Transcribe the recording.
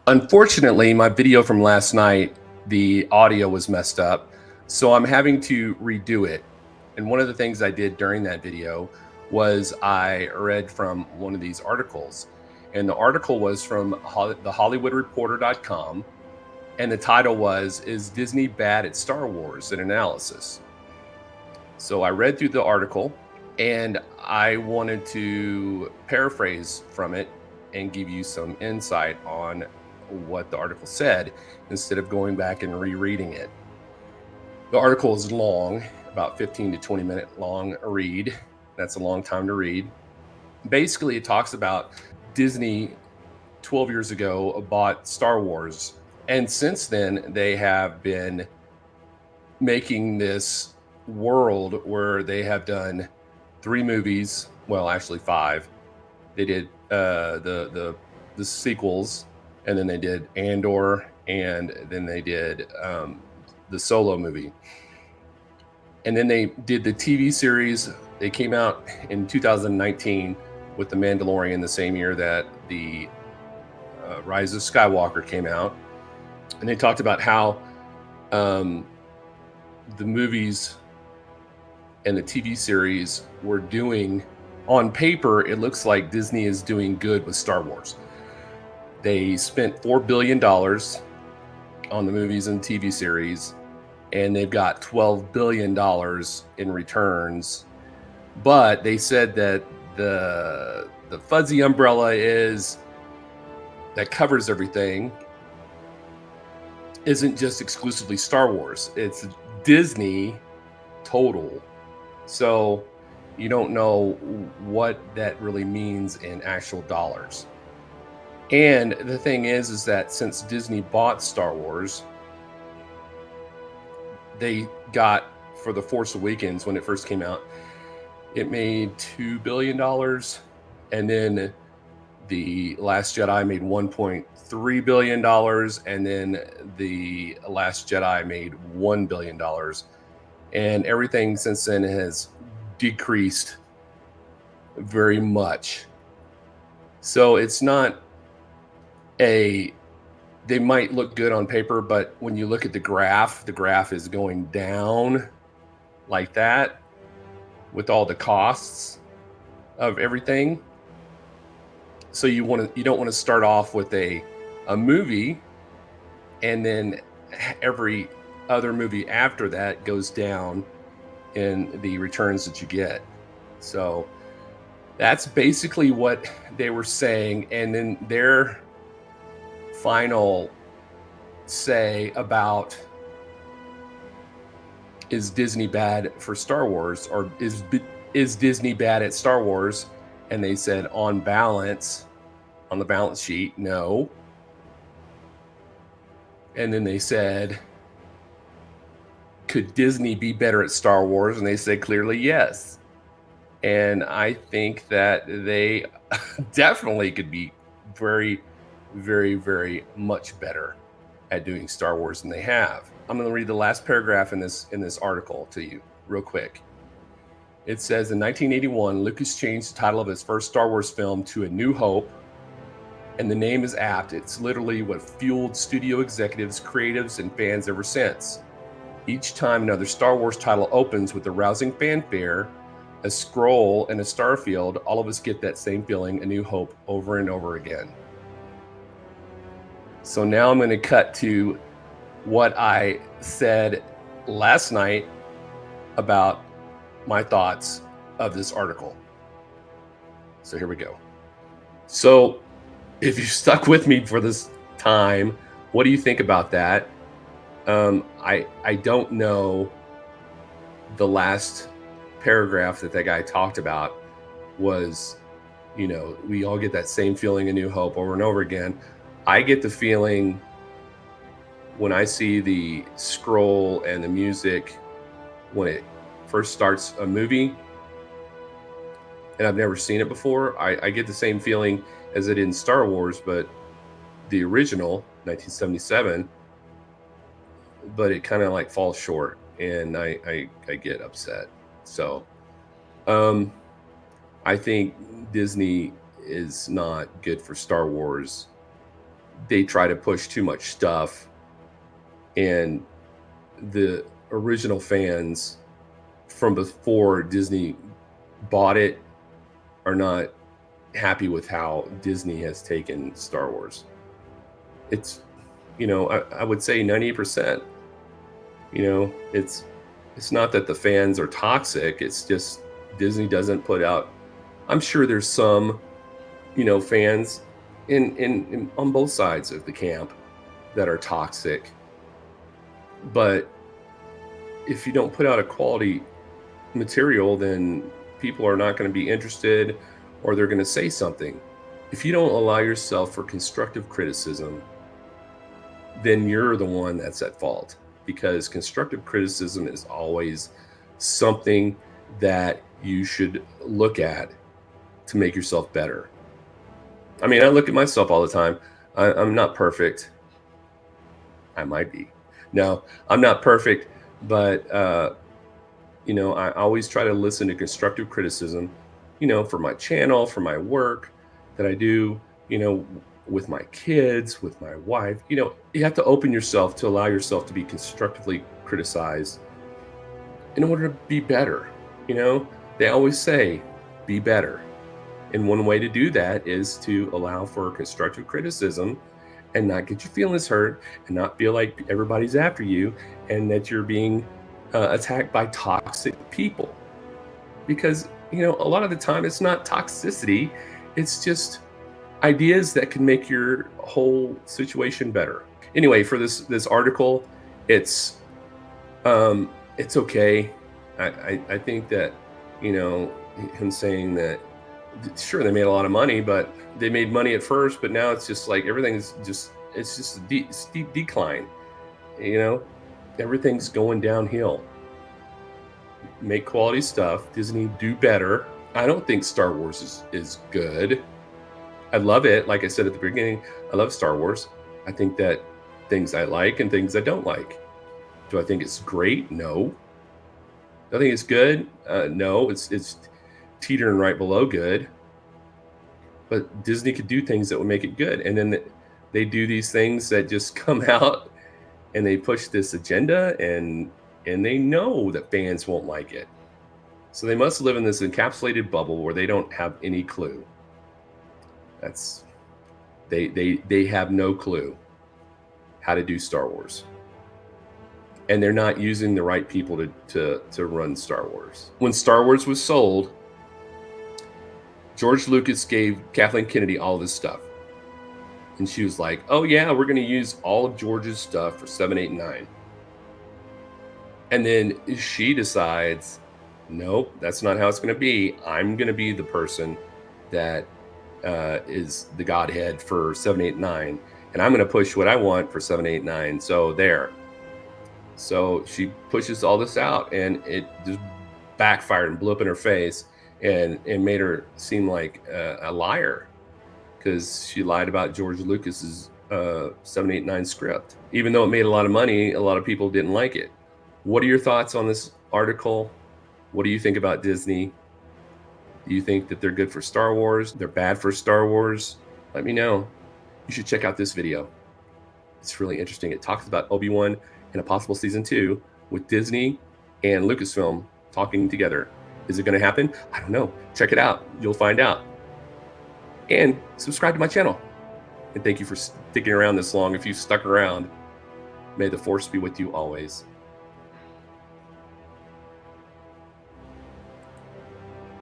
Unfortunately, my video from last night, the audio was messed up, so I'm having to redo it. And one of the things I did during that video was I read from one of these articles. And the article was from the HollywoodReporter.com. And the title was, Is Disney Bad at Star Wars? An Analysis. So I read through the article and I wanted to paraphrase from it and give you some insight on what the article said instead of going back and rereading it. The article is long, about 15 to 20 minute long read. That's a long time to read. Basically, it talks about Disney 12 years ago bought Star Wars. And since then, they have been making this world where they have done 3 movies. Well, actually 5. They did the sequels, and then they did Andor, and then they did the Solo movie. And then they did the TV series. They came out in 2019 with The Mandalorian, the same year that the Rise of Skywalker came out. And they talked about how the movies and the TV series were doing, on paper, it looks like Disney is doing good with Star Wars. They spent $4 billion on the movies and TV series, and they've got $12 billion in returns. But they said that the fuzzy umbrella that covers everything isn't just exclusively Star Wars. It's Disney total. So you don't know what that really means in actual dollars. And the thing is that since Disney bought Star Wars, they got, for The Force Awakens, when it first came out, it made $2 billion. And then The Last Jedi made $1.3 billion. And then The Last Jedi made $1 billion. And everything since then has decreased very much. So it's not they might look good on paper, but when you look at the graph is going down like that with all the costs of everything. So you don't want to start off with a movie and then every other movie after that goes down in the returns that you get. So that's basically what they were saying. And then their final say about, is Disney bad for Star Wars, or is Disney bad at Star Wars? And they said, on balance, on the balance sheet, no. And then they said, could Disney be better at Star Wars? And they said clearly yes. And I think that they definitely could be very, very, very much better at doing Star Wars than they have. I'm going to read the last paragraph in this article to you real quick. It says, in 1981, Lucas changed the title of his first Star Wars film to A New Hope. And the name is apt. It's literally what fueled studio executives, creatives, and fans ever since. Each time another Star Wars title opens with a rousing fanfare, a scroll, and a starfield, all of us get that same feeling, A New Hope, over and over again. So now I'm going to cut to what I said last night about my thoughts of this article. So here we go. So if you stuck with me for this time, what do you think about that? I don't know. The last paragraph that guy talked about was, we all get that same feeling, A New Hope, over and over again. I get the feeling when I see the scroll and the music when it first starts a movie, and I've never seen it before, I get the same feeling as it in Star Wars, but the original 1977, but it kind of like falls short, and I get upset. So I think Disney is not good for Star Wars they try to push too much stuff, and the original fans from before Disney bought it are not happy with how Disney has taken Star Wars. It's, I would say 90%. It's not that the fans are toxic. It's just Disney doesn't put out. I'm sure there's some, fans in on both sides of the camp that are toxic. But if you don't put out a quality material, then people are not going to be interested, or they're going to say something. If you don't allow yourself for constructive criticism, then you're the one that's at fault, because constructive criticism is always something that you should look at to make yourself better. I mean, I look at myself all the time. I'm not perfect. I might be. No, I'm not perfect, but I always try to listen to constructive criticism, for my channel, for my work that I do, with my kids, with my wife. You have to open yourself to allow yourself to be constructively criticized in order to be better. They always say, be better. And one way to do that is to allow for constructive criticism and not get your feelings hurt, and not feel like everybody's after you and that you're being attacked by toxic people. Because, a lot of the time it's not toxicity, it's just ideas that can make your whole situation better. Anyway, for this article, it's okay. I think that, him saying that, sure, they made a lot of money, but they made money at first, but now it's just like everything's just, it's just a steep decline. Everything's going downhill. Make quality stuff. Disney, do better. I don't think Star Wars is good. I love it. Like I said at the beginning, I love Star Wars. I think that things I like and things I don't like. Do I think it's great? No. Do I think it's good? No. It's teetering right below good. But Disney could do things that would make it good, and then they do these things that just come out and they push this agenda, and they know that fans won't like it. So they must live in this encapsulated bubble where they don't have any clue. That's they have no clue how to do Star Wars. And they're not using the right people to run Star Wars. When Star Wars was sold, George Lucas gave Kathleen Kennedy all this stuff. And she was like, oh yeah, we're going to use all of George's stuff for 7, 8, and 9. And then she decides, nope, that's not how it's going to be. I'm going to be the person that is the Godhead for 7, 8, 9. And I'm going to push what I want for 7, 8, 9. So there. So she pushes all this out, and it just backfired and blew up in her face, and made her seem like a liar, because she lied about George Lucas's 7, 8, 9 script. Even though it made a lot of money, a lot of people didn't like it. What are your thoughts on this article? What do you think about Disney? Do you think that they're good for Star Wars? They're bad for Star Wars? Let me know. You should check out this video. It's really interesting. It talks about Obi-Wan and a possible season 2 with Disney and Lucasfilm talking together. Is it going to happen? I don't know. Check it out. You'll find out. And subscribe to my channel. And thank you for sticking around this long. If you stuck around, may the Force be with you always.